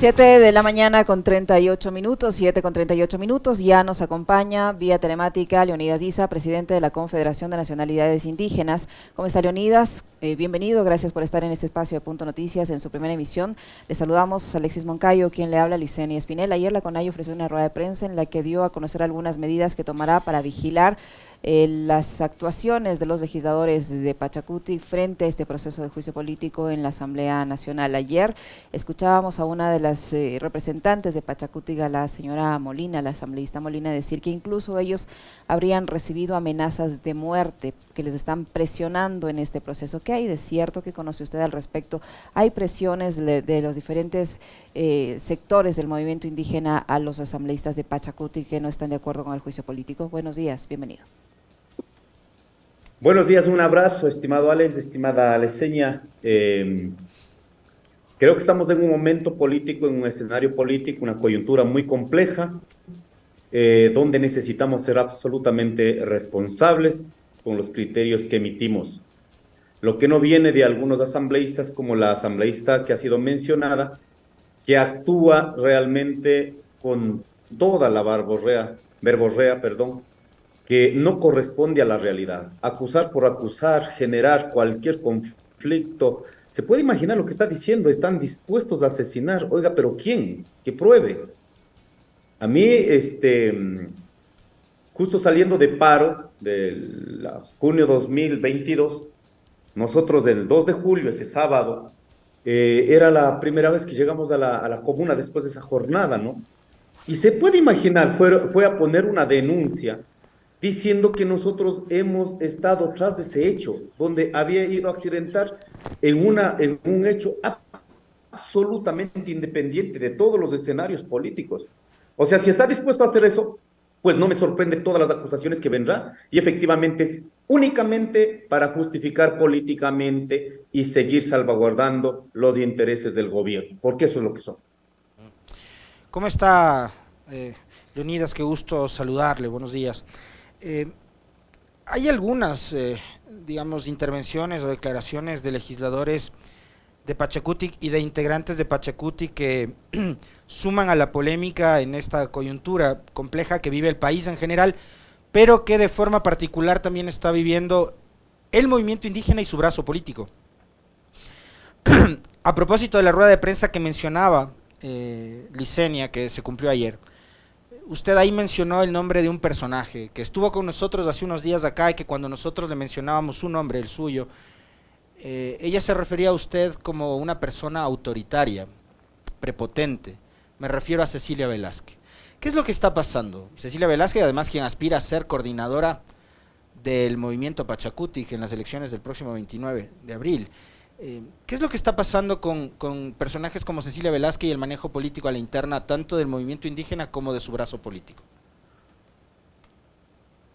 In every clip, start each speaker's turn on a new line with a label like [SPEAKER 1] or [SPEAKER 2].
[SPEAKER 1] 7 de la mañana con 38 minutos, 7 con 38 minutos. Ya nos acompaña vía telemática Leonidas Issa, presidente de la Confederación de Nacionalidades Indígenas. ¿Cómo está, Leonidas? Bienvenido, gracias por estar en este espacio de Punto Noticias en su primera emisión. Le saludamos a Alexis Moncayo, quien le habla, Licenia Espinel. Ayer la CONAIE ofreció una rueda de prensa en la que dio a conocer algunas medidas que tomará para vigilar las actuaciones de los legisladores de Pachacuti frente a este proceso de juicio político en la Asamblea Nacional. Ayer escuchábamos a una de las representantes de Pachacuti, la señora Molina, la asambleísta Molina, decir que incluso ellos habrían recibido amenazas de muerte, que les están presionando en este proceso. ¿Qué hay de cierto? ¿Qué conoce usted al respecto? ¿Hay presiones de los diferentes sectores del movimiento indígena a los asambleístas de Pachacuti que no están de acuerdo con el juicio político? Buenos días, bienvenido.
[SPEAKER 2] Buenos días, un abrazo, estimado Alex, estimada Lecenia. Creo que estamos en un momento político, en un escenario político, una coyuntura muy compleja, donde necesitamos ser absolutamente responsables con los criterios que emitimos. Lo que no viene de algunos asambleístas, como la asambleísta que ha sido mencionada, que actúa realmente con toda la verborrea, que no corresponde a la realidad. Acusar por acusar, generar cualquier conflicto. ¿Se puede imaginar lo que está diciendo? Están dispuestos a asesinar. Oiga, ¿pero quién? Que pruebe. A mí, justo saliendo de paro del junio 2022, nosotros el 2 de julio, ese sábado, era la primera vez que llegamos a la comuna después de esa jornada, ¿no? Y se puede imaginar, fue a poner una denuncia diciendo que nosotros hemos estado tras de ese hecho, donde había ido a accidentar en un hecho absolutamente independiente de todos los escenarios políticos. O sea, si está dispuesto a hacer eso, pues no me sorprende todas las acusaciones que vendrá, y efectivamente es únicamente para justificar políticamente y seguir salvaguardando los intereses del gobierno, porque eso es lo que son.
[SPEAKER 3] ¿Cómo está, Leonidas? Qué gusto saludarle, buenos días. Hay algunas, digamos, intervenciones o declaraciones de legisladores de Pachacuti y de integrantes de Pachacuti que suman a la polémica en esta coyuntura compleja que vive el país en general, pero que de forma particular también está viviendo el movimiento indígena y su brazo político. A propósito de la rueda de prensa que mencionaba Licenia, que se cumplió ayer, usted ahí mencionó el nombre de un personaje que estuvo con nosotros hace unos días acá y que cuando nosotros le mencionábamos su nombre, el suyo, ella se refería a usted como una persona autoritaria, prepotente. Me refiero a Cecilia Velázquez. ¿Qué es lo que está pasando? Cecilia Velázquez, además, quien aspira a ser coordinadora del movimiento Pachacuti en las elecciones del próximo 29 de abril. ¿Qué es lo que está pasando con personajes como Cecilia Velázquez y el manejo político a la interna, tanto del movimiento indígena como de su brazo político?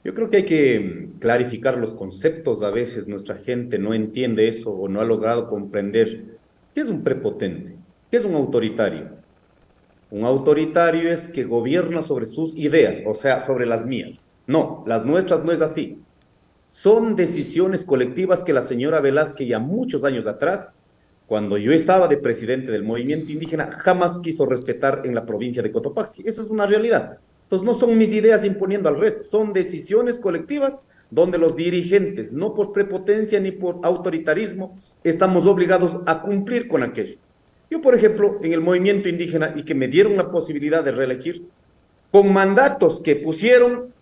[SPEAKER 2] Yo creo que hay que clarificar los conceptos. A veces nuestra gente no entiende eso o no ha logrado comprender qué es un prepotente, qué es un autoritario. Un autoritario es que gobierna sobre sus ideas, o sea, sobre las mías. No, las nuestras no es así. Son decisiones colectivas que la señora Velázquez ya muchos años atrás, cuando yo estaba de presidente del movimiento indígena, jamás quiso respetar en la provincia de Cotopaxi. Esa es una realidad. Entonces no son mis ideas imponiendo al resto, son decisiones colectivas donde los dirigentes, no por prepotencia ni por autoritarismo, estamos obligados a cumplir con aquello. Yo, por ejemplo, en el movimiento indígena, y que me dieron la posibilidad de reelegir, con mandatos que pusieron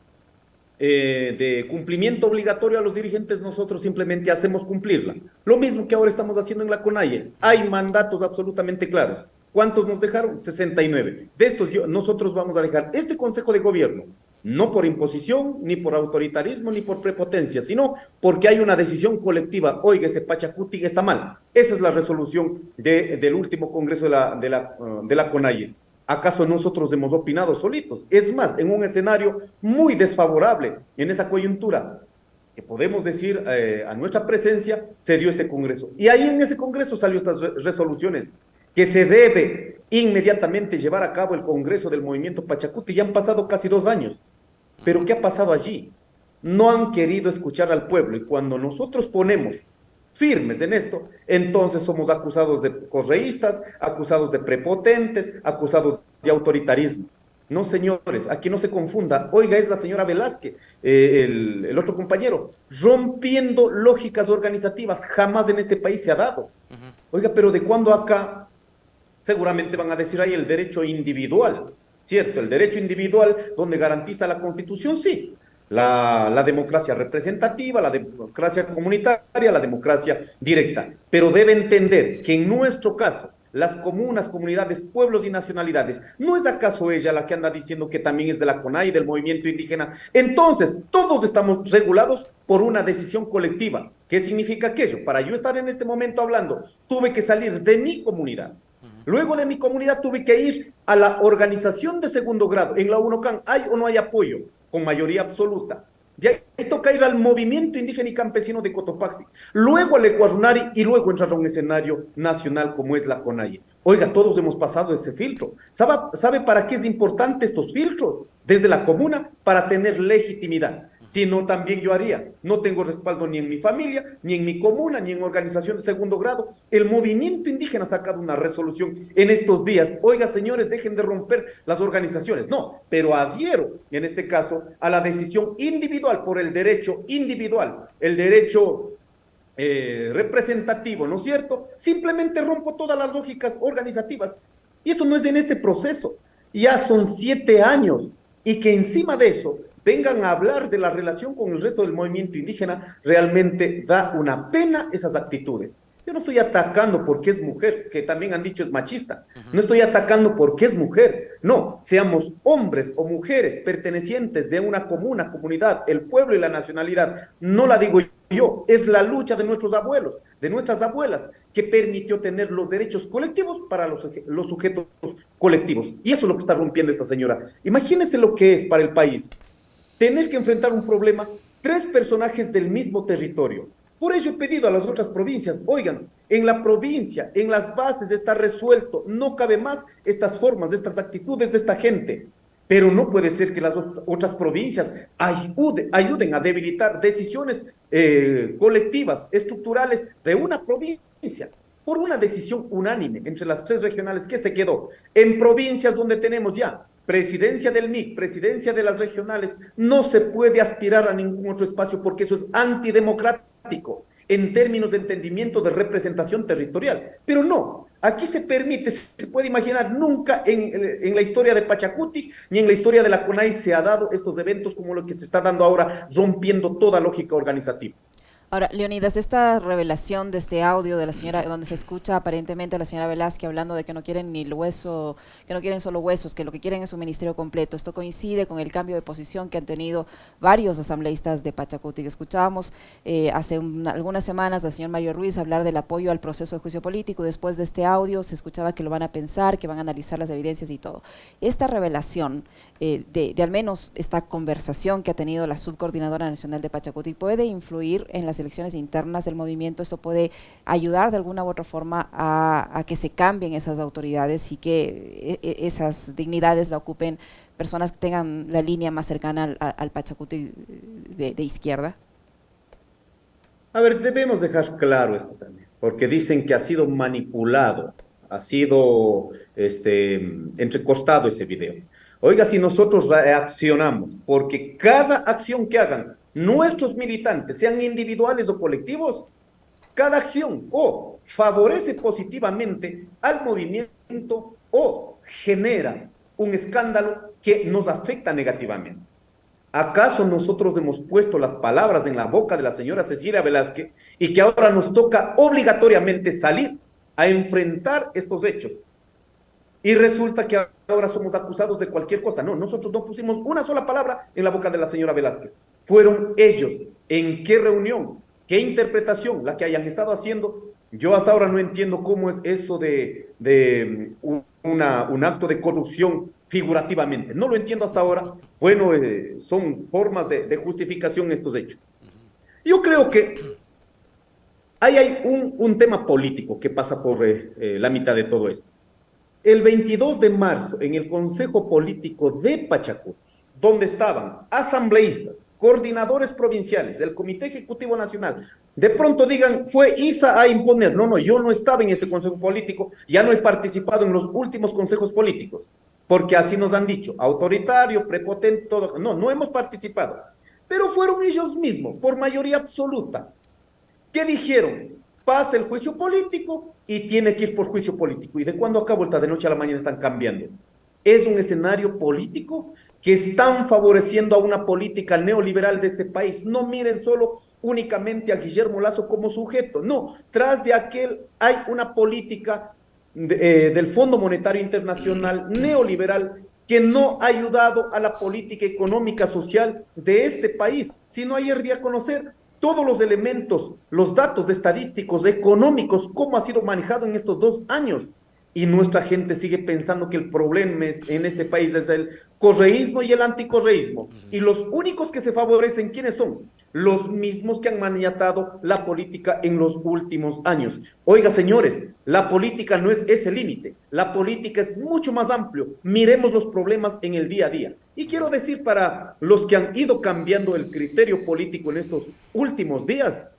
[SPEAKER 2] de cumplimiento obligatorio a los dirigentes, nosotros simplemente hacemos cumplirla. Lo mismo que ahora estamos haciendo en la CONAIE. Hay mandatos absolutamente claros. ¿Cuántos nos dejaron? 69. De estos nosotros vamos a dejar este Consejo de Gobierno, no por imposición, ni por autoritarismo, ni por prepotencia, sino porque hay una decisión colectiva. Oiga, ese Pachacuti está mal. Esa es la resolución del último Congreso de la CONAIE. ¿Acaso nosotros hemos opinado solitos? Es más, en un escenario muy desfavorable, en esa coyuntura, que podemos decir a nuestra presencia, se dio ese Congreso. Y ahí en ese Congreso salió estas resoluciones, que se debe inmediatamente llevar a cabo el Congreso del Movimiento Pachacuti. Ya han pasado casi 2 años. ¿Pero qué ha pasado allí? No han querido escuchar al pueblo, y cuando nosotros ponemos firmes en esto, entonces somos acusados de correístas, acusados de prepotentes, acusados de autoritarismo. No, señores, aquí no se confunda. Oiga, es la señora Velázquez, el otro compañero, rompiendo lógicas organizativas. Jamás en este país se ha dado. Oiga, pero ¿de cuándo acá? Seguramente van a decir ahí el derecho individual, ¿cierto? El derecho individual donde garantiza la Constitución, sí. La democracia representativa, la democracia comunitaria, la democracia directa. Pero debe entender que en nuestro caso, las comunas, comunidades, pueblos y nacionalidades, ¿no es acaso ella la que anda diciendo que también es de la CONAI, del movimiento indígena? Entonces, todos estamos regulados por una decisión colectiva. ¿Qué significa aquello? Para yo estar en este momento hablando, tuve que salir de mi comunidad. Luego de mi comunidad tuve que ir a la organización de segundo grado. En la UNOCAN, ¿hay o no hay apoyo? Con mayoría absoluta. De ahí toca ir al movimiento indígena y campesino de Cotopaxi, luego al Ecuarunari y luego entrar a un escenario nacional como es la CONAIE. Oiga, todos hemos pasado ese filtro. ¿Sabe para qué es importante estos filtros? Desde la comuna, para tener legitimidad. Si no, también yo haría. No tengo respaldo ni en mi familia, ni en mi comuna, ni en organización de segundo grado. El movimiento indígena ha sacado una resolución en estos días. Oiga, señores, dejen de romper las organizaciones. No, pero adhiero, en este caso, a la decisión individual por el derecho individual, el derecho representativo, ¿no es cierto? Simplemente rompo todas las lógicas organizativas. Y eso no es en este proceso. Ya son 7 años. Y que encima de eso vengan a hablar de la relación con el resto del movimiento indígena, realmente da una pena esas actitudes. Yo no estoy atacando porque es mujer, que también han dicho es machista. No estoy atacando porque es mujer. No, seamos hombres o mujeres pertenecientes de una comuna, comunidad, el pueblo y la nacionalidad. No la digo yo, es la lucha de nuestros abuelos, de nuestras abuelas, que permitió tener los derechos colectivos para los sujetos colectivos. Y eso es lo que está rompiendo esta señora. Imagínense lo que es para el país tener que enfrentar un problema, 3 personajes del mismo territorio. Por ello he pedido a las otras provincias, oigan, en la provincia, en las bases está resuelto, no cabe más estas formas, estas actitudes de esta gente. Pero no puede ser que las otras provincias ayuden a debilitar decisiones colectivas, estructurales de una provincia por una decisión unánime entre las 3 regionales que se quedó. En provincias donde tenemos ya presidencia del MIC, presidencia de las regionales, no se puede aspirar a ningún otro espacio porque eso es antidemocrático en términos de entendimiento de representación territorial. Pero no, aquí se permite, se puede imaginar, nunca en la historia de Pachacuti ni en la historia de la CONAI se ha dado estos eventos como lo que se está dando ahora, rompiendo toda lógica organizativa.
[SPEAKER 1] Ahora, Leonidas, esta revelación de este audio de la señora, donde se escucha aparentemente a la señora Velázquez hablando de que no quieren ni el hueso, que no quieren solo huesos, que lo que quieren es un ministerio completo. Esto coincide con el cambio de posición que han tenido varios asambleístas de Pachacuti. Escuchábamos hace algunas semanas al señor Mario Ruiz hablar del apoyo al proceso de juicio político. Después de este audio se escuchaba que lo van a pensar, que van a analizar las evidencias y todo. Esta revelación de al menos esta conversación que ha tenido la subcoordinadora nacional de Pachacuti puede influir en las elecciones internas del movimiento. Esto puede ayudar de alguna u otra forma a que se cambien esas autoridades y que esas dignidades la ocupen personas que tengan la línea más cercana al Pachacuti de izquierda.
[SPEAKER 2] A ver, debemos dejar claro esto también, porque dicen que ha sido manipulado, ha sido entrecostado ese video. Oiga, si nosotros reaccionamos, porque cada acción que hagan nuestros militantes, sean individuales o colectivos, cada acción o favorece positivamente al movimiento o genera un escándalo que nos afecta negativamente. ¿Acaso nosotros hemos puesto las palabras en la boca de la señora Cecilia Velázquez y que ahora nos toca obligatoriamente salir a enfrentar estos hechos? Y resulta que ahora somos acusados de cualquier cosa. No, nosotros no pusimos una sola palabra en la boca de la señora Velázquez. Fueron ellos. ¿En qué reunión? ¿Qué interpretación? La que hayan estado haciendo. Yo hasta ahora no entiendo cómo es eso de un acto de corrupción figurativamente. No lo entiendo hasta ahora. Bueno, son formas de justificación estos hechos. Yo creo que ahí hay un tema político que pasa por la mitad de todo esto. El 22 de marzo, en el Consejo Político de Pachacuti, donde estaban asambleístas, coordinadores provinciales del Comité Ejecutivo Nacional, de pronto digan, fue ISA a imponer. No, yo no estaba en ese consejo político, ya no he participado en los últimos consejos políticos, porque así nos han dicho, autoritario, prepotente, todo. No, no hemos participado. Pero fueron ellos mismos, por mayoría absoluta, que dijeron, pasa el juicio político y tiene que ir por juicio político. ¿Y de cuándo acá, vuelta de noche a la mañana, están cambiando? Es un escenario político que están favoreciendo a una política neoliberal de este país. No miren solo únicamente a Guillermo Lasso como sujeto, no, tras de aquel hay una política del Fondo Monetario Internacional neoliberal que no ha ayudado a la política económica social de este país, sino ayer di a conocer todos los elementos, los datos estadísticos, económicos, cómo ha sido manejado en estos 2 años. Y nuestra gente sigue pensando que el problema en este país es el correísmo y el anticorreísmo. Y los únicos que se favorecen, ¿quiénes son? Los mismos que han maniatado la política en los últimos años. Oiga, señores, la política no es ese límite. La política es mucho más amplio. Miremos los problemas en el día a día. Y quiero decir para los que han ido cambiando el criterio político en estos últimos días,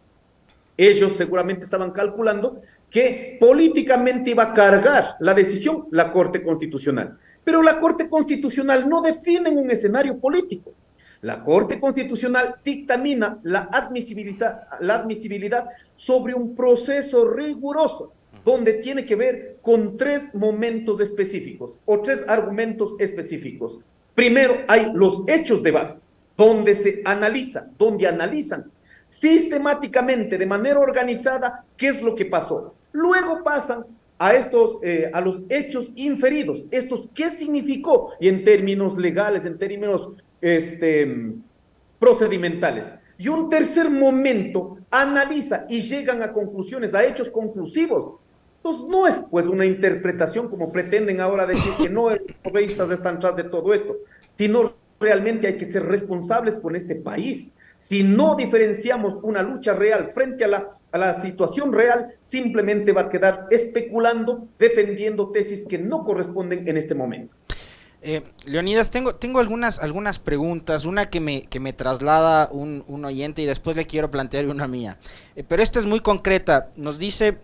[SPEAKER 2] ellos seguramente estaban calculando que políticamente iba a cargar la decisión la Corte Constitucional. Pero la Corte Constitucional no define un escenario político. La Corte Constitucional dictamina la admisibilidad sobre un proceso riguroso, donde tiene que ver con 3 momentos específicos o 3 argumentos específicos. Primero hay los hechos de base, donde se analiza, donde analizan sistemáticamente, de manera organizada, qué es lo que pasó. Luego pasan a los hechos inferidos. Estos, ¿qué significó? Y en términos legales, en términos procedimentales. Y un tercer momento analiza y llegan a conclusiones, a hechos conclusivos. Entonces, no es pues una interpretación como pretenden ahora decir que no, los correístas están tras de todo esto, sino realmente hay que ser responsables con este país. Si no diferenciamos una lucha real frente a la situación real, simplemente va a quedar especulando, defendiendo tesis que no corresponden en este momento.
[SPEAKER 3] Leonidas, tengo algunas preguntas, una que me traslada un oyente y después le quiero plantear una mía. Pero esta es muy concreta, nos dice,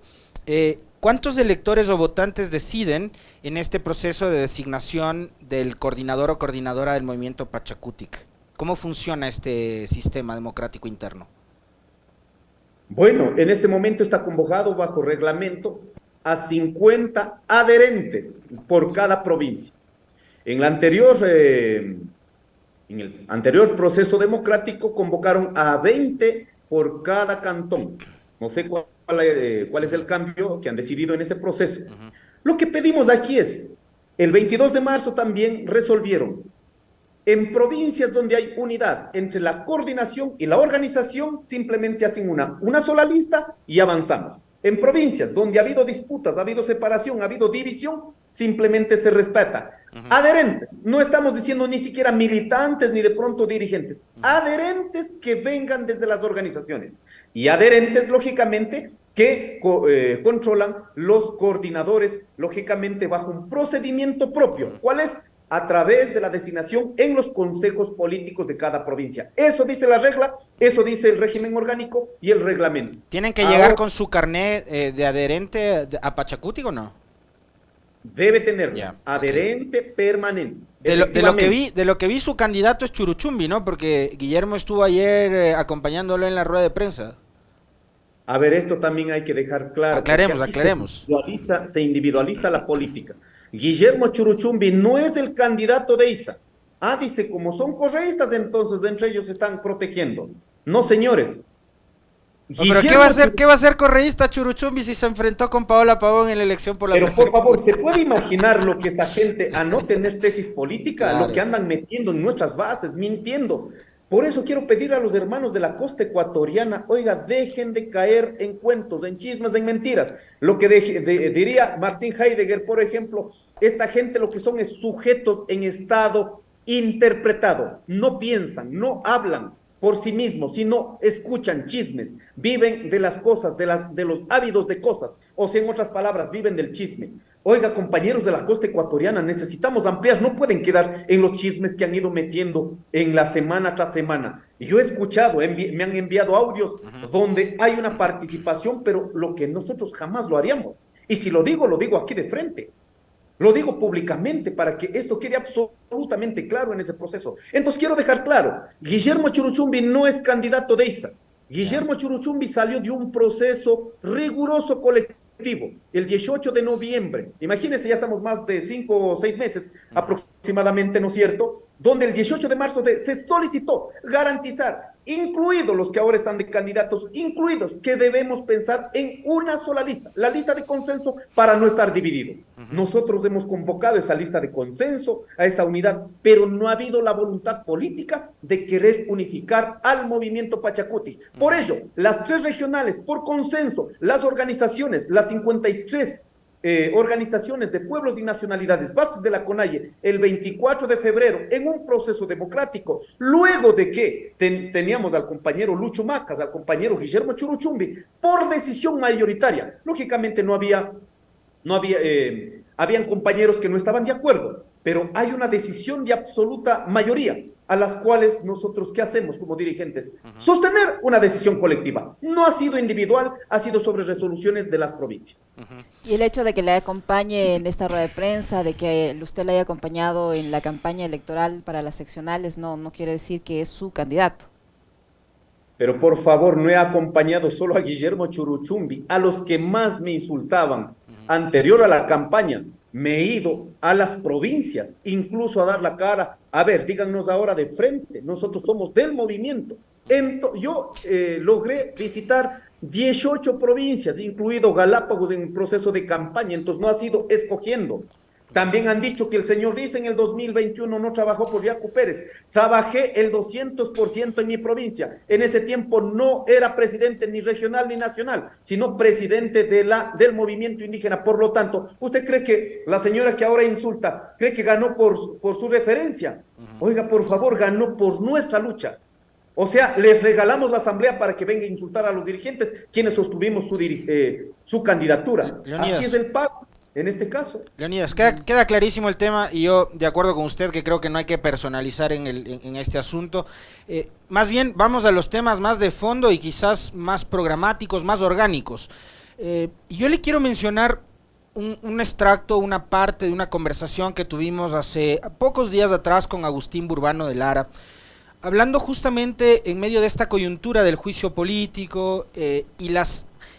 [SPEAKER 3] ¿cuántos electores o votantes deciden en este proceso de designación del coordinador o coordinadora del movimiento Pachakutik? ¿Cómo funciona este sistema democrático interno?
[SPEAKER 2] Bueno, en este momento está convocado bajo reglamento a 50 adherentes por cada provincia. En el anterior proceso democrático convocaron a 20 por cada cantón. No sé cuál es el cambio que han decidido en ese proceso. Lo que pedimos aquí es, el 22 de marzo también resolvieron, en provincias donde hay unidad entre la coordinación y la organización, simplemente hacen una sola lista y avanzamos. En provincias donde ha habido disputas, ha habido separación, ha habido división, simplemente se respeta. Adherentes, no estamos diciendo ni siquiera militantes ni de pronto dirigentes, adherentes que vengan desde las organizaciones y adherentes, lógicamente, que controlan los coordinadores, lógicamente bajo un procedimiento propio. ¿Cuál es? A través de la designación en los consejos políticos de cada provincia. Eso dice la regla, eso dice el régimen orgánico y el reglamento.
[SPEAKER 3] ¿Tienen que llegar con su carnet de adherente a Pachakutik o no?
[SPEAKER 2] Debe tener adherente permanente.
[SPEAKER 3] De lo que vi su candidato es Churuchumbi, ¿no? Porque Guillermo estuvo ayer acompañándolo en la rueda de prensa.
[SPEAKER 2] A ver, esto también hay que dejar claro.
[SPEAKER 3] Aclaremos.
[SPEAKER 2] Se individualiza la política. Guillermo Churuchumbi no es el candidato de ISA. Dice, como son correístas, entonces entre ellos se están protegiendo. No, señores.
[SPEAKER 3] ¿Pero qué va a hacer correísta Churuchumbi si se enfrentó con Paola Pavón en la elección por la prefectura?
[SPEAKER 2] Pero por favor, ¿se puede imaginar lo que esta gente, a no tener tesis política, claro, lo que andan metiendo en nuestras bases, mintiendo? Por eso quiero pedir a los hermanos de la costa ecuatoriana, oiga, dejen de caer en cuentos, en chismes, en mentiras. Lo que diría Martín Heidegger, por ejemplo, esta gente lo que son es sujetos en estado interpretado. No piensan, no hablan por sí mismos, sino escuchan chismes, viven de las cosas, de los ávidos de cosas, o sea, en otras palabras, viven del chisme. Oiga, compañeros de la costa ecuatoriana, necesitamos ampliar, no pueden quedar en los chismes que han ido metiendo en la semana tras semana. Y yo he escuchado, me han enviado audios donde hay una participación, pero lo que nosotros jamás lo haríamos. Y si lo digo aquí de frente. Lo digo públicamente para que esto quede absolutamente claro en ese proceso. Entonces quiero dejar claro, Guillermo Churuchumbi no es candidato de ISA. Guillermo Churuchumbi salió de un proceso riguroso colectivo el 18 de noviembre. Imagínense, ya estamos más de 5 o 6 meses aproximadamente, ¿no es cierto? Donde el 18 de marzo se solicitó garantizar, incluidos los que ahora están de candidatos, incluidos que debemos pensar en una sola lista, la lista de consenso para no estar divididos. Nosotros hemos convocado esa lista de consenso, a esa unidad, pero no ha habido la voluntad política de querer unificar al movimiento Pachacuti. Por ello, las 3 regionales, por consenso, las organizaciones, las 53 organizaciones de pueblos y nacionalidades, bases de la CONAIE, el 24 de febrero, en un proceso democrático, luego de que teníamos al compañero Lucho Macas, al compañero Guillermo Churuchumbi, por decisión mayoritaria. Lógicamente habían compañeros que no estaban de acuerdo, pero hay una decisión de absoluta mayoría, a las cuales nosotros, ¿qué hacemos como dirigentes? Sostener una decisión colectiva. No ha sido individual, ha sido sobre resoluciones de las provincias.
[SPEAKER 1] Y el hecho de que le acompañe en esta rueda de prensa, de que usted le haya acompañado en la campaña electoral para las seccionales, no quiere decir que es su candidato.
[SPEAKER 2] Pero por favor, no he acompañado solo a Guillermo Churuchumbi, a los que más me insultaban anterior a la campaña. Me he ido a las provincias, incluso a dar la cara. A ver, díganos ahora de frente, nosotros somos del movimiento. Yo logré visitar 18 provincias, incluido Galápagos en el proceso de campaña, entonces no ha sido escogiendo. También han dicho que el señor Riza en el 2021 no trabajó por Yacu Pérez. Trabajé el 200% en mi provincia. En ese tiempo no era presidente ni regional ni nacional, sino presidente del movimiento indígena. Por lo tanto, ¿usted cree que la señora que ahora insulta, cree que ganó por su referencia? Oiga, por favor, ganó por nuestra lucha. O sea, les regalamos la asamblea para que venga a insultar a los dirigentes, quienes sostuvimos su candidatura.
[SPEAKER 3] Leonidas.
[SPEAKER 2] Así es el pago. En este caso.
[SPEAKER 3] Leonidas, queda clarísimo el tema y yo de acuerdo con usted que creo que no hay que personalizar en este asunto. Más bien vamos a los temas más de fondo y quizás más programáticos, más orgánicos. Yo le quiero mencionar un extracto, una parte de una conversación que tuvimos hace pocos días atrás con Agustín Burbano de Lara, hablando justamente en medio de esta coyuntura del juicio político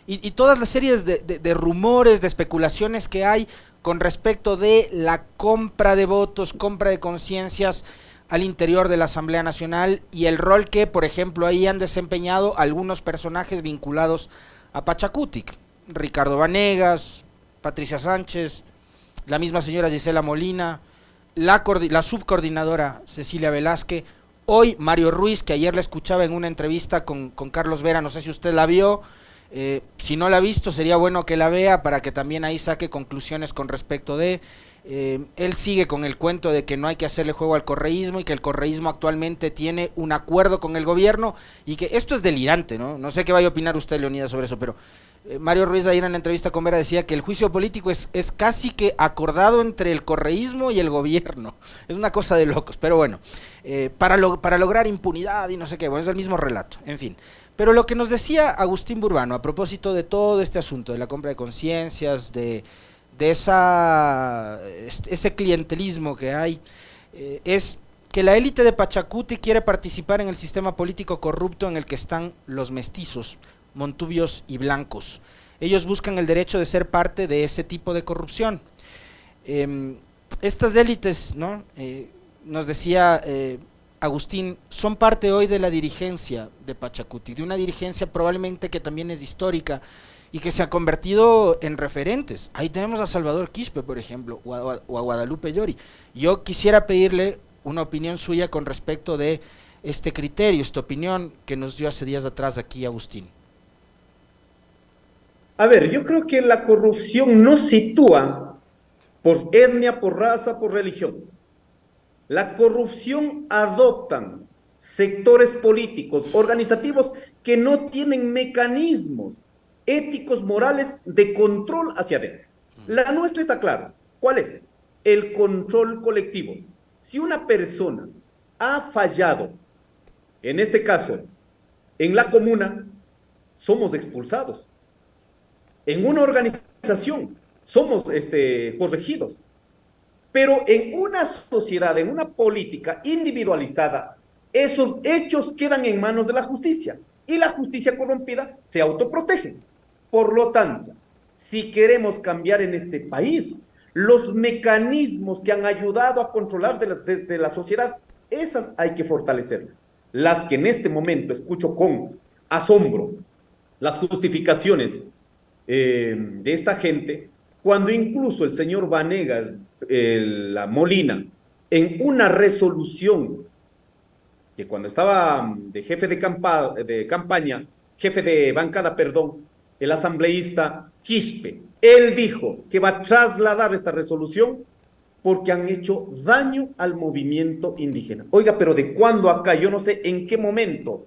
[SPEAKER 3] y todas las series de rumores, de especulaciones que hay con respecto de la compra de votos, compra de conciencias al interior de la Asamblea Nacional y el rol que, por ejemplo, ahí han desempeñado algunos personajes vinculados a Pachacutic. Ricardo Vanegas, Patricia Sánchez, la misma señora Gisela Molina, la subcoordinadora Cecilia Velázquez, hoy Mario Ruiz, que ayer la escuchaba en una entrevista con Carlos Vera, no sé si usted la vio. Si no la ha visto, sería bueno que la vea para que también ahí saque conclusiones con respecto de... él sigue con el cuento de que no hay que hacerle juego al correísmo y que el correísmo actualmente tiene un acuerdo con el gobierno y que esto es delirante, ¿no? No sé qué vaya a opinar usted, Leonidas, sobre eso, pero Mario Ruiz ayer en la entrevista con Vera decía que el juicio político es casi que acordado entre el correísmo y el gobierno. Es una cosa de locos, pero bueno, para lograr impunidad y no sé qué, bueno, es el mismo relato, en fin. Pero lo que nos decía Agustín Burbano a propósito de todo este asunto, de la compra de conciencias, de ese clientelismo que hay, es que la élite de Pachacuti quiere participar en el sistema político corrupto en el que están los mestizos, montubios y blancos. Ellos buscan el derecho de ser parte de ese tipo de corrupción. Estas élites, ¿no? Nos decía... Agustín, son parte hoy de la dirigencia de Pachacuti, de una dirigencia probablemente que también es histórica y que se ha convertido en referentes. Ahí tenemos a Salvador Quispe, por ejemplo, o a Guadalupe Llori. Yo quisiera pedirle una opinión suya con respecto de este criterio, esta opinión que nos dio hace días atrás aquí Agustín.
[SPEAKER 2] A ver, yo creo que la corrupción no sitúa por etnia, por raza, por religión. La corrupción adoptan sectores políticos, organizativos que no tienen mecanismos éticos, morales de control hacia adentro. La nuestra está clara. ¿Cuál es? El control colectivo. Si una persona ha fallado, en este caso, en la comuna, somos expulsados. En una organización, somos corregidos. Pero en una sociedad, en una política individualizada, esos hechos quedan en manos de la justicia y la justicia corrompida se autoprotege. Por lo tanto, si queremos cambiar en este país los mecanismos que han ayudado a controlar desde la sociedad, esas hay que fortalecer. Las que en este momento escucho con asombro, las justificaciones de esta gente, cuando incluso el señor Vanegas, la Molina, en una resolución que cuando estaba de jefe de campaña, jefe de bancada, perdón, el asambleísta Quispe, él dijo que va a trasladar esta resolución porque han hecho daño al movimiento indígena. Oiga, pero ¿de cuándo acá? Yo no sé en qué momento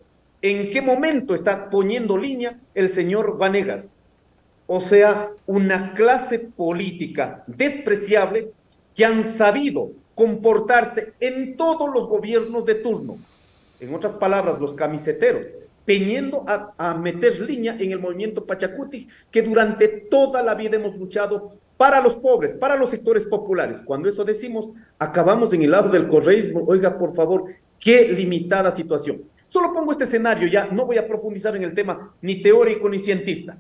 [SPEAKER 2] está poniendo línea el señor Vanegas. O sea, una clase política despreciable que han sabido comportarse en todos los gobiernos de turno. En otras palabras, los camiseteros, peñendo a meter línea en el movimiento Pachacuti, que durante toda la vida hemos luchado para los pobres, para los sectores populares. Cuando eso decimos, acabamos en el lado del correísmo. Oiga, por favor, qué limitada situación. Solo pongo este escenario, ya no voy a profundizar en el tema ni teórico ni cientista.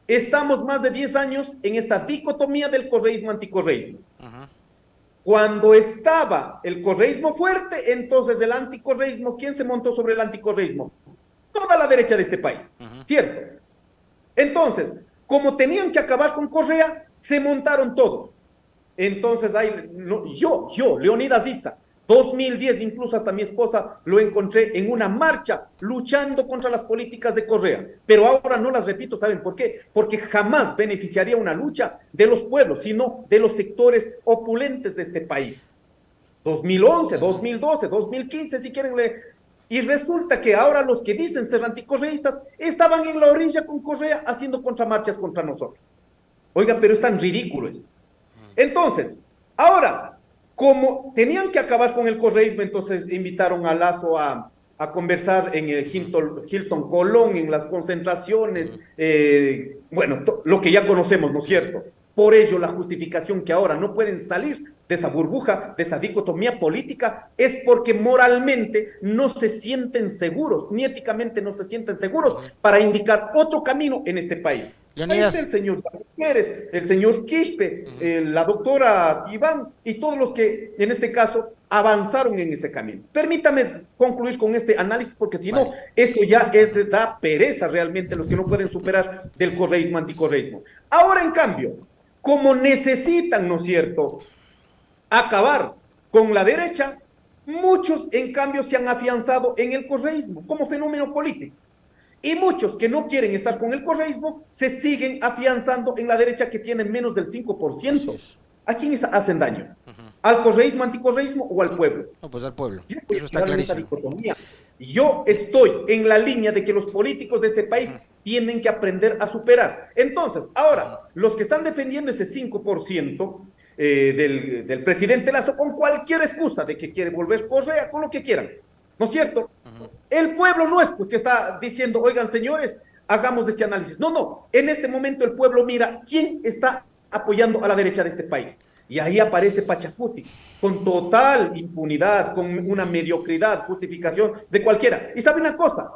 [SPEAKER 2] Estamos más de 10 años en esta dicotomía del correísmo-anticorreísmo. Cuando estaba el correísmo fuerte, entonces el anticorreísmo, ¿quién se montó sobre el anticorreísmo? Toda la derecha de este país, ¿cierto? Entonces, como tenían que acabar con Correa, se montaron todos. Entonces, yo, Leonidas Issa, 2010, incluso hasta mi esposa lo encontré en una marcha luchando contra las políticas de Correa. Pero ahora no las repito, ¿saben por qué? Porque jamás beneficiaría una lucha de los pueblos, sino de los sectores opulentes de este país. 2011, 2012, 2015, si quieren leer. Y resulta que ahora los que dicen ser anticorreístas estaban en la orilla con Correa haciendo contramarchas contra nosotros. Oiga, pero es tan ridículo esto. Entonces, ahora, como tenían que acabar con el correísmo, entonces invitaron a Lazo a conversar en el Hilton Colón, en las concentraciones, bueno, lo que ya conocemos, ¿no es cierto? Por ello, la justificación que ahora no pueden salir de esa burbuja, de esa dicotomía política, es porque moralmente no se sienten seguros, ni éticamente no se sienten seguros para indicar otro camino en este país.
[SPEAKER 3] Leonidas.
[SPEAKER 2] Ahí está el señor Pérez, el señor Quispe, la doctora Iván y todos los que en este caso avanzaron en ese camino. Permítame concluir con este análisis porque si no, esto ya da pereza realmente los que no pueden superar del correísmo anticorreísmo. Ahora en cambio, como necesitan, ¿no es cierto?, acabar con la derecha, muchos en cambio se han afianzado en el correísmo como fenómeno político. Y muchos que no quieren estar con el correísmo se siguen afianzando en la derecha que tienen menos del 5%. ¿A quién hacen daño? ¿Al correísmo, anticorreísmo o al pueblo?
[SPEAKER 3] No, pues al pueblo.
[SPEAKER 2] Eso está clarísimo. Yo estoy en la línea de que los políticos de este país tienen que aprender a superar. Entonces, ahora, los que están defendiendo ese 5% del presidente Lazo con cualquier excusa de que quiere volver Correa, con lo que quieran, ¿no es cierto? El pueblo no es pues que está diciendo, oigan señores, hagamos este análisis. No, en este momento el pueblo mira quién está apoyando a la derecha de este país. Y ahí aparece Pachacuti, con total impunidad, con una mediocridad, justificación de cualquiera. Y sabe una cosa,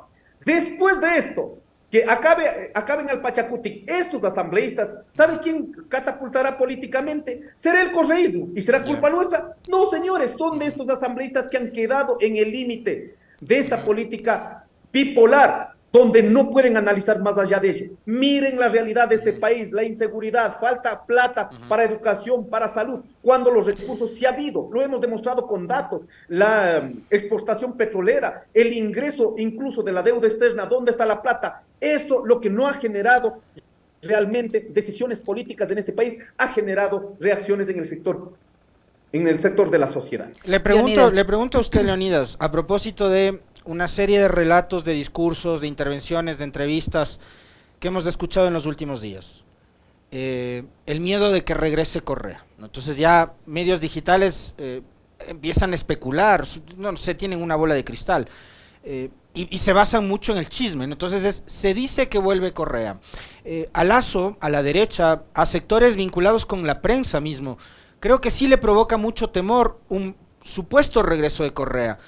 [SPEAKER 2] después de esto, que acaben al Pachacuti estos asambleístas, ¿sabe quién catapultará políticamente? Será el correísmo. ¿Y será culpa nuestra? No, señores, son de estos asambleístas que han quedado en el límite de esta política bipolar, donde no pueden analizar más allá de ello. Miren la realidad de este país, la inseguridad, falta plata para educación, para salud, cuando los recursos sí ha habido, lo hemos demostrado con datos, la exportación petrolera, el ingreso incluso de la deuda externa, ¿dónde está la plata? Eso lo que no ha generado realmente decisiones políticas en este país, ha generado reacciones en el sector de la sociedad.
[SPEAKER 3] Le pregunto a usted, Leonidas, a propósito de una serie de relatos, de discursos, de intervenciones, de entrevistas que hemos escuchado en los últimos días. el miedo de que regrese Correa, ¿no? Entonces ya medios digitales empiezan a especular, no sé, tienen una bola de cristal, y se basan mucho en el chisme, ¿no? Entonces se dice que vuelve Correa. A Lasso, a la derecha, a sectores vinculados con la prensa mismo, creo que sí le provoca mucho temor un supuesto regreso de Correa.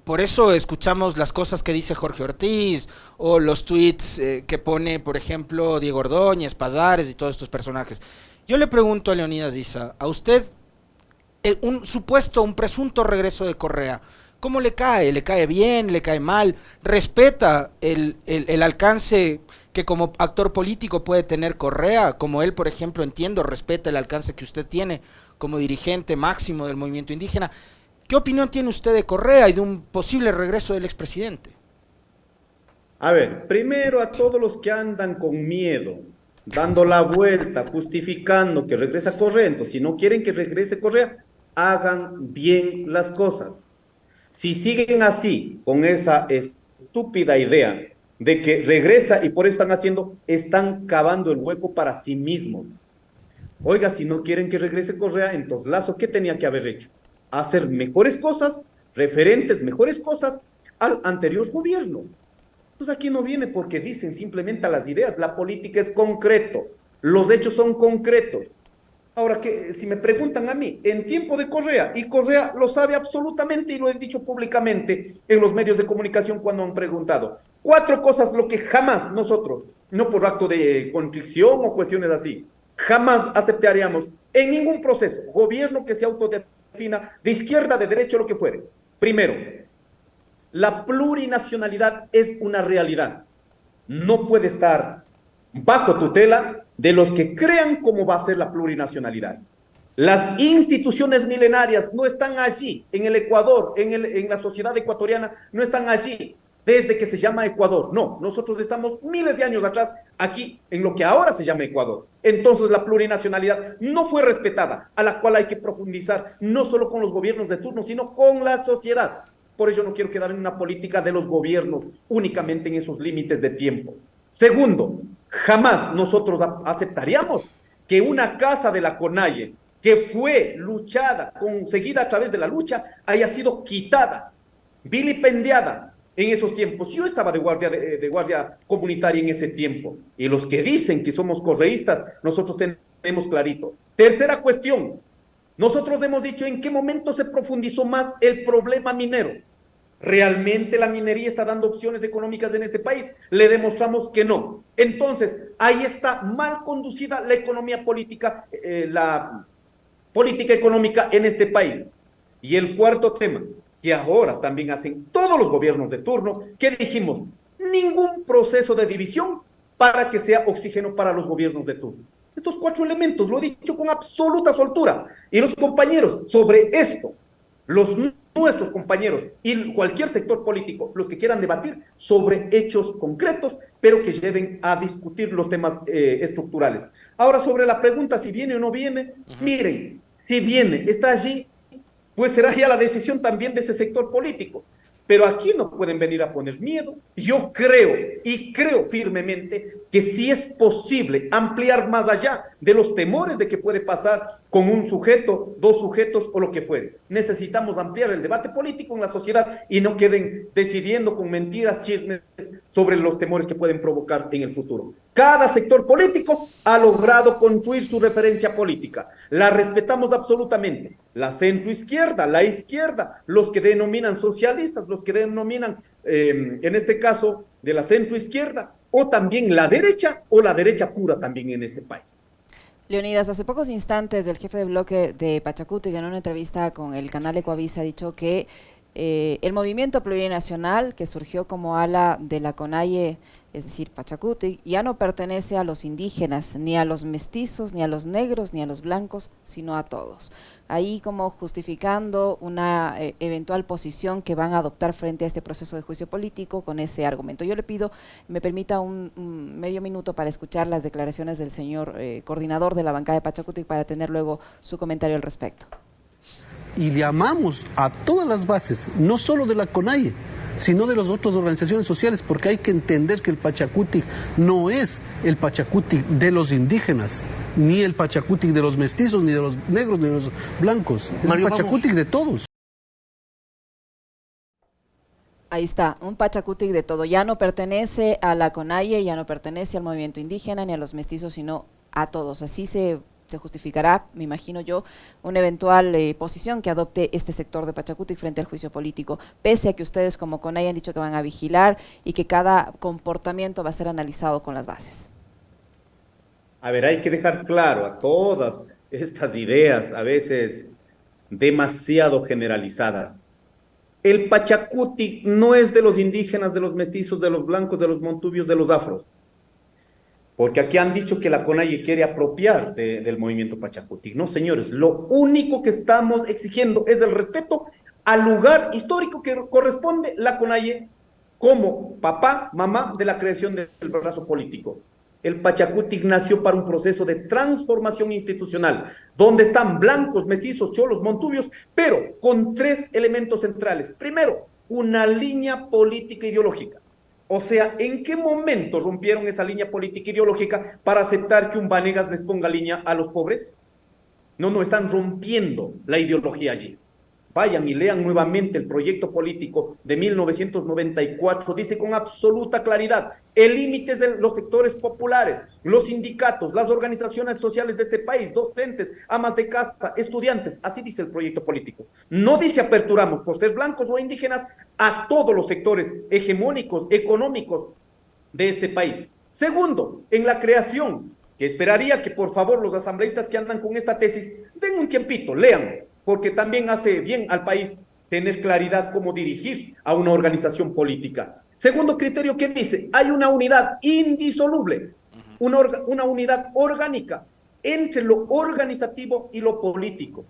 [SPEAKER 3] Por eso escuchamos las cosas que dice Jorge Ortiz o los tweets que pone, por ejemplo, Diego Ordóñez, Pazares y todos estos personajes. Yo le pregunto a Leonidas Issa, a usted, un presunto regreso de Correa, ¿cómo le cae? ¿Le cae bien? ¿Le cae mal? ¿Respeta el alcance que como actor político puede tener Correa? Como él, por ejemplo, entiendo, respeta el alcance que usted tiene como dirigente máximo del movimiento indígena. ¿Qué opinión tiene usted de Correa y de un posible regreso del expresidente?
[SPEAKER 2] A ver, primero a todos los que andan con miedo, dando la vuelta, justificando que regresa Correa, entonces, si no quieren que regrese Correa, hagan bien las cosas. Si siguen así, con esa estúpida idea de que regresa y por eso están cavando el hueco para sí mismos. Oiga, si no quieren que regrese Correa, entonces Lasso, ¿qué tenía que haber hecho? Hacer mejores cosas, mejores cosas al anterior gobierno. Pues aquí no viene porque dicen simplemente a las ideas, la política es concreto, los hechos son concretos. Ahora, que si me preguntan a mí, en tiempo de Correa, y Correa lo sabe absolutamente y lo he dicho públicamente en los medios de comunicación cuando han preguntado, 4 cosas lo que jamás nosotros, no por acto de contrición o cuestiones así, jamás aceptaríamos en ningún proceso, gobierno que se autodefina de izquierda, de derecha, lo que fuere. Primero, la plurinacionalidad es una realidad. No puede estar bajo tutela de los que crean cómo va a ser la plurinacionalidad. Las instituciones milenarias no están allí, en el Ecuador, en la sociedad ecuatoriana, no están allí desde que se llama Ecuador. No, nosotros estamos miles de años atrás aquí, en lo que ahora se llama Ecuador. Entonces la plurinacionalidad no fue respetada, a la cual hay que profundizar, no solo con los gobiernos de turno, sino con la sociedad. Por ello no quiero quedar en una política de los gobiernos únicamente en esos límites de tiempo. Segundo, jamás nosotros aceptaríamos que una casa de la CONAIE, que fue luchada, conseguida a través de la lucha, haya sido quitada, vilipendiada en esos tiempos. Yo estaba de guardia comunitaria en ese tiempo, y los que dicen que somos correístas, nosotros tenemos clarito. Tercera cuestión, nosotros hemos dicho en qué momento se profundizó más el problema minero. ¿Realmente la minería está dando opciones económicas en este país? Le demostramos que no. Entonces, ahí está mal conducida la economía política, la política económica en este país. Y el cuarto tema, que ahora también hacen todos los gobiernos de turno, que dijimos, ningún proceso de división para que sea oxígeno para los gobiernos de turno. Estos 4 elementos lo he dicho con absoluta soltura. Y los compañeros, sobre esto, nuestros compañeros y cualquier sector político, los que quieran debatir sobre hechos concretos, pero que lleven a discutir los temas estructurales. Ahora, sobre la pregunta si viene o no viene, miren, si viene, está allí, pues será ya la decisión también de ese sector político. Pero aquí no pueden venir a poner miedo. Yo creo firmemente que sí es posible ampliar más allá de los temores de que puede pasar con un sujeto, 2 sujetos o lo que fuere. Necesitamos ampliar el debate político en la sociedad y no queden decidiendo con mentiras, chismes sobre los temores que pueden provocar en el futuro. Cada sector político ha logrado construir su referencia política. La respetamos absolutamente. La centroizquierda, la izquierda, los que denominan socialistas, los que denominan, en este caso, de la centroizquierda, o también la derecha, o la derecha pura también en este país.
[SPEAKER 1] Leonidas, hace pocos instantes el jefe de bloque de Pachacuti, en una entrevista con el canal Ecuavisa, ha dicho que el movimiento plurinacional que surgió como ala de la CONAIE, es decir, Pachacuti, ya no pertenece a los indígenas, ni a los mestizos, ni a los negros, ni a los blancos, sino a todos. Ahí como justificando una eventual posición que van a adoptar frente a este proceso de juicio político con ese argumento. Yo le pido, me permita un medio minuto para escuchar las declaraciones del señor coordinador de la bancada de Pachacuti para tener luego su comentario al respecto.
[SPEAKER 4] Y llamamos a todas las bases, no solo de la CONAIE, sino de las otras organizaciones sociales, porque hay que entender que el Pachakutik no es el Pachakutik de los indígenas, ni el Pachakutik de los mestizos, ni de los negros, ni de los blancos. Es
[SPEAKER 5] Mario,
[SPEAKER 4] el Pachakutik de todos.
[SPEAKER 1] Ahí está, un Pachakutik de todo. Ya no pertenece a la CONAIE, ya no pertenece al movimiento indígena ni a los mestizos, sino a todos. Así se justificará, me imagino yo, una eventual posición que adopte este sector de Pachakutik frente al juicio político, pese a que ustedes como CONAIE han dicho que van a vigilar y que cada comportamiento va a ser analizado con las bases.
[SPEAKER 2] A ver, hay que dejar claro a todas estas ideas, a veces demasiado generalizadas. El Pachakutik no es de los indígenas, de los mestizos, de los blancos, de los montubios, de los afros. Porque aquí han dicho que la CONAIE quiere apropiar del movimiento Pachakutik. No, señores, lo único que estamos exigiendo es el respeto al lugar histórico que corresponde la CONAIE como papá, mamá de la creación del brazo político. El Pachakutik nació para un proceso de transformación institucional, donde están blancos, mestizos, cholos, montubios, pero con 3 elementos centrales. Primero, una línea política ideológica. O sea, ¿en qué momento rompieron esa línea política ideológica para aceptar que un Vanegas les ponga línea a los pobres? No, están rompiendo la ideología allí. Vayan y lean nuevamente el proyecto político de 1994, dice con absoluta claridad, el límite es de los sectores populares, los sindicatos, las organizaciones sociales de este país, docentes, amas de casa, estudiantes, así dice el proyecto político. No dice aperturamos por ser blancos o indígenas a todos los sectores hegemónicos, económicos de este país. Segundo, en la creación, que esperaría que por favor los asambleístas que andan con esta tesis den un tiempito, lean, porque también hace bien al país tener claridad cómo dirigir a una organización política. Segundo criterio que dice, hay una unidad indisoluble, una unidad orgánica entre lo organizativo y lo político.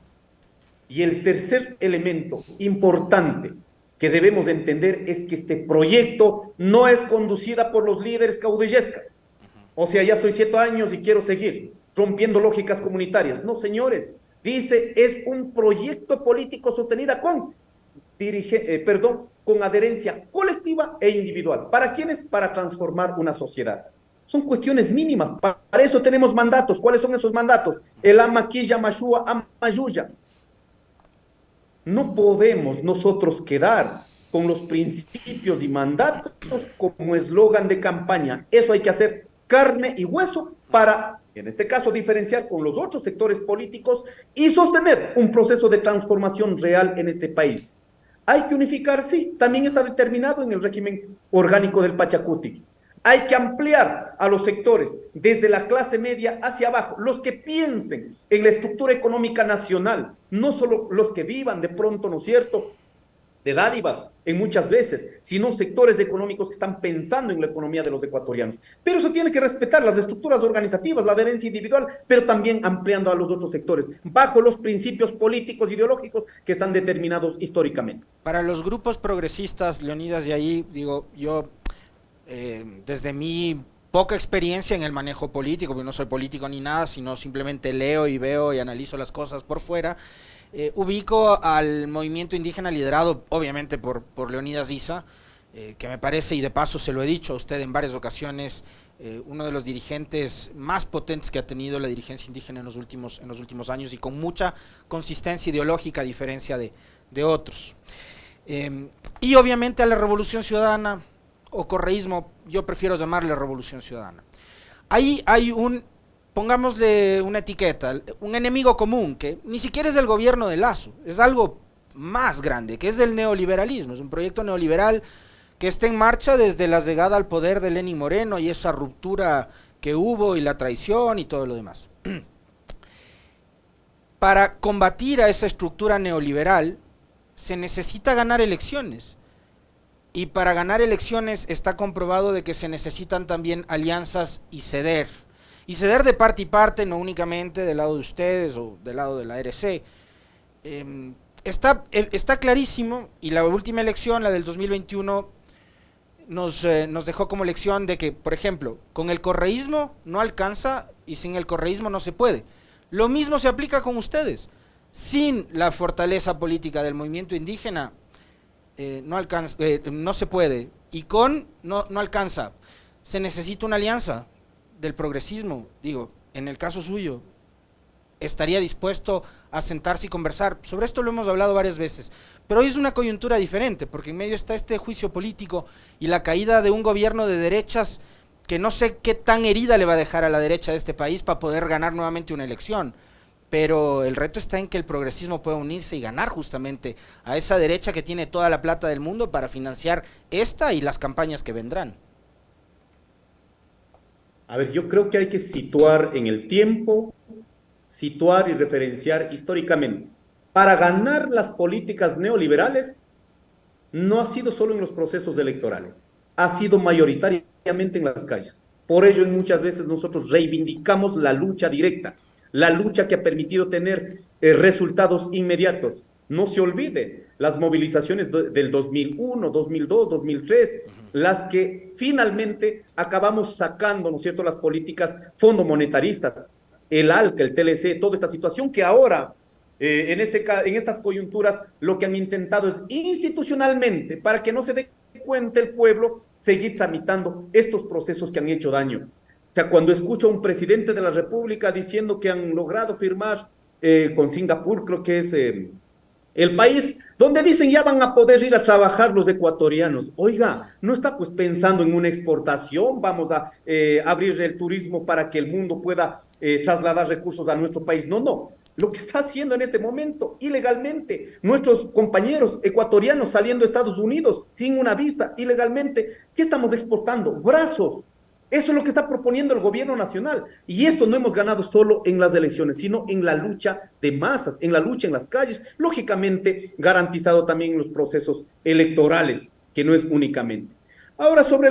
[SPEAKER 2] Y el tercer elemento importante que debemos entender es que este proyecto no es conducida por los líderes caudillescas. O sea, ya estoy 7 años y quiero seguir rompiendo lógicas comunitarias. No, señores. Dice, es un proyecto político sostenida con adherencia colectiva e individual. ¿Para quiénes? Para transformar una sociedad. Son cuestiones mínimas. Para eso tenemos mandatos. ¿Cuáles son esos mandatos? El Amaquilla, Mashua, Amayuya. No podemos nosotros quedar con los principios y mandatos como eslogan de campaña. Eso hay que hacer carne y hueso para, en este caso, diferenciar con los otros sectores políticos y sostener un proceso de transformación real en este país. Hay que unificar, sí, también está determinado en el régimen orgánico del Pachakutik. Hay que ampliar a los sectores, desde la clase media hacia abajo, los que piensen en la estructura económica nacional, no solo los que vivan de pronto, ¿no es cierto?, de dádivas en muchas veces, sino sectores económicos que están pensando en la economía de los ecuatorianos. Pero eso tiene que respetar las estructuras organizativas, la adherencia individual, pero también ampliando a los otros sectores, bajo los principios políticos, ideológicos que están determinados históricamente.
[SPEAKER 3] Para los grupos progresistas, Leonidas, y ahí digo, yo desde mi poca experiencia en el manejo político, porque no soy político ni nada, sino simplemente leo y veo y analizo las cosas por fuera, ubico al movimiento indígena liderado obviamente por Leonidas Issa, que me parece, y de paso se lo he dicho a usted en varias ocasiones, uno de los dirigentes más potentes que ha tenido la dirigencia indígena en los últimos años y con mucha consistencia ideológica a diferencia de otros. Y obviamente a la Revolución Ciudadana o correísmo, yo prefiero llamarle Revolución Ciudadana. Ahí hay pongámosle una etiqueta, un enemigo común que ni siquiera es del gobierno de Lasso, es algo más grande, que es el neoliberalismo, es un proyecto neoliberal que está en marcha desde la llegada al poder de Lenín Moreno y esa ruptura que hubo y la traición y todo lo demás. Para combatir a esa estructura neoliberal se necesita ganar elecciones. Y para ganar elecciones está comprobado de que se necesitan también alianzas y ceder. Y ceder de parte y parte, no únicamente del lado de ustedes o del lado de la RC. Está clarísimo, y la última elección, la del 2021, nos dejó como lección de que, por ejemplo, con el correísmo no alcanza y sin el correísmo no se puede. Lo mismo se aplica con ustedes. Sin la fortaleza política del movimiento indígena, no se puede, y con no alcanza. Se necesita una alianza del progresismo, digo, en el caso suyo, estaría dispuesto a sentarse y conversar. Sobre esto lo hemos hablado varias veces, pero hoy es una coyuntura diferente, porque en medio está este juicio político y la caída de un gobierno de derechas que no sé qué tan herida le va a dejar a la derecha de este país para poder ganar nuevamente una elección. Pero el reto está en que el progresismo pueda unirse y ganar justamente a esa derecha que tiene toda la plata del mundo para financiar esta y las campañas que vendrán.
[SPEAKER 2] A ver, yo creo que hay que situar en el tiempo, situar y referenciar históricamente. Para ganar las políticas neoliberales, no ha sido solo en los procesos electorales, ha sido mayoritariamente en las calles. Por ello, muchas veces nosotros reivindicamos la lucha directa, la lucha que ha permitido tener resultados inmediatos. No se olvide las movilizaciones del 2001, 2002, 2003, las que finalmente acabamos sacando, ¿no es cierto?, las políticas fondomonetaristas, el ALCA, el TLC, toda esta situación que ahora, en estas coyunturas, lo que han intentado es institucionalmente, para que no se dé cuenta el pueblo, seguir tramitando estos procesos que han hecho daño. O sea, cuando escucho a un presidente de la República diciendo que han logrado firmar con Singapur, creo que es el país donde dicen ya van a poder ir a trabajar los ecuatorianos. Oiga, no está pues pensando en una exportación, vamos a abrir el turismo para que el mundo pueda trasladar recursos a nuestro país. No, no. Lo que está haciendo en este momento, ilegalmente, nuestros compañeros ecuatorianos saliendo de Estados Unidos sin una visa, ilegalmente, ¿qué estamos exportando? Brazos. Eso es lo que está proponiendo el gobierno nacional. Y esto no hemos ganado solo en las elecciones, sino en la lucha de masas, en la lucha en las calles, lógicamente garantizado también en los procesos electorales, que no es únicamente. Ahora, sobre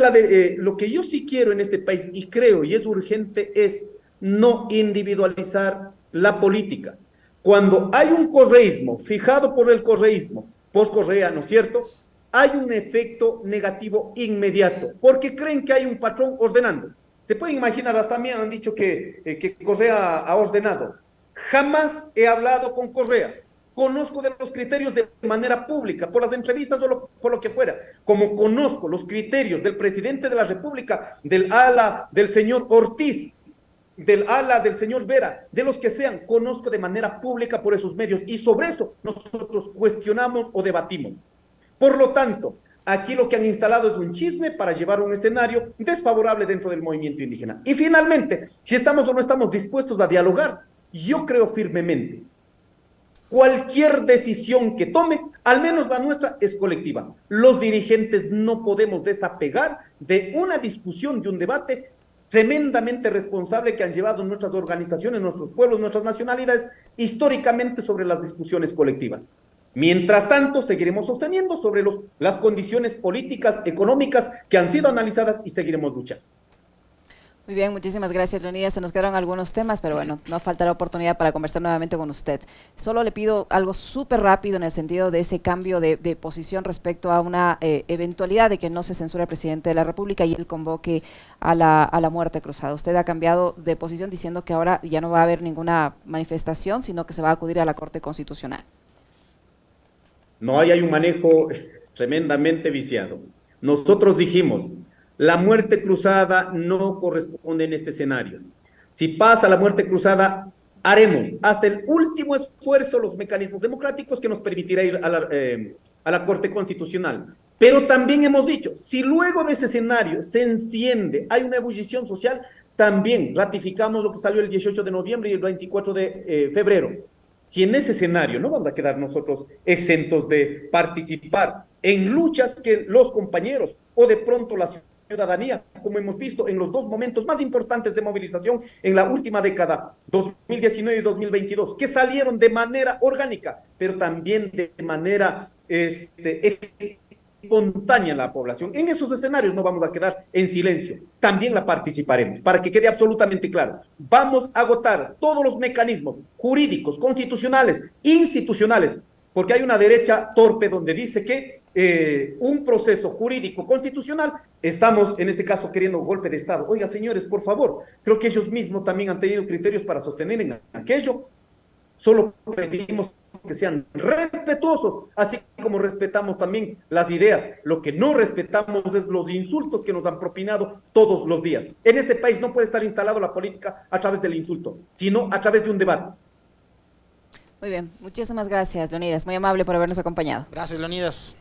[SPEAKER 2] lo que yo sí quiero en este país, y creo, y es urgente, es no individualizar la política. Cuando hay un correísmo fijado por el correísmo, post-Correa, ¿no es cierto?, hay un efecto negativo inmediato, porque creen que hay un patrón ordenando. Se pueden imaginar, hasta también han dicho que Correa ha ordenado. Jamás he hablado con Correa. Conozco de los criterios de manera pública, por las entrevistas o por lo que fuera. Como conozco los criterios del presidente de la República, del ala del señor Ortiz, del ala del señor Vera, de los que sean, conozco de manera pública por esos medios, y sobre eso nosotros cuestionamos o debatimos. Por lo tanto, aquí lo que han instalado es un chisme para llevar un escenario desfavorable dentro del movimiento indígena. Y finalmente, si estamos o no estamos dispuestos a dialogar, yo creo firmemente, cualquier decisión que tome, al menos la nuestra, es colectiva. Los dirigentes no podemos desapegar de una discusión, de un debate tremendamente responsable que han llevado nuestras organizaciones, nuestros pueblos, nuestras nacionalidades, históricamente sobre las discusiones colectivas. Mientras tanto, seguiremos sosteniendo sobre las condiciones políticas, económicas que han sido analizadas y seguiremos luchando.
[SPEAKER 1] Muy bien, muchísimas gracias, Leonidas. Se nos quedaron algunos temas, pero bueno, no faltará oportunidad para conversar nuevamente con usted. Solo le pido algo súper rápido en el sentido de ese cambio de posición respecto a una eventualidad de que no se censure al presidente de la República y él convoque a la muerte cruzada. Usted ha cambiado de posición diciendo que ahora ya no va a haber ninguna manifestación, sino que se va a acudir a la Corte Constitucional.
[SPEAKER 2] No, hay un manejo tremendamente viciado. Nosotros dijimos, la muerte cruzada no corresponde en este escenario. Si pasa la muerte cruzada, haremos hasta el último esfuerzo los mecanismos democráticos que nos permitirá ir a la Corte Constitucional. Pero también hemos dicho, si luego de ese escenario se enciende, hay una ebullición social, también ratificamos lo que salió el 18 de noviembre y el 24 de febrero. Si en ese escenario no vamos a quedar nosotros exentos de participar en luchas que los compañeros o de pronto la ciudadanía, como hemos visto en los dos momentos más importantes de movilización en la última década, 2019 y 2022, que salieron de manera orgánica, pero también de manera espontánea en la población. En esos escenarios no vamos a quedar en silencio, también la participaremos, para que quede absolutamente claro. Vamos a agotar todos los mecanismos jurídicos, constitucionales, institucionales, porque hay una derecha torpe donde dice que un proceso jurídico constitucional, estamos en este caso queriendo un golpe de Estado. Oiga, señores, por favor, creo que ellos mismos también han tenido criterios para sostener en aquello. Solo pedimos que sean respetuosos, así como respetamos también las ideas. Lo que no respetamos es los insultos que nos han propinado todos los días. En este país no puede estar instalado la política a través del insulto, sino a través de un debate.
[SPEAKER 1] Muy bien, muchísimas gracias, Leonidas. Muy amable por habernos acompañado.
[SPEAKER 3] Gracias, Leonidas.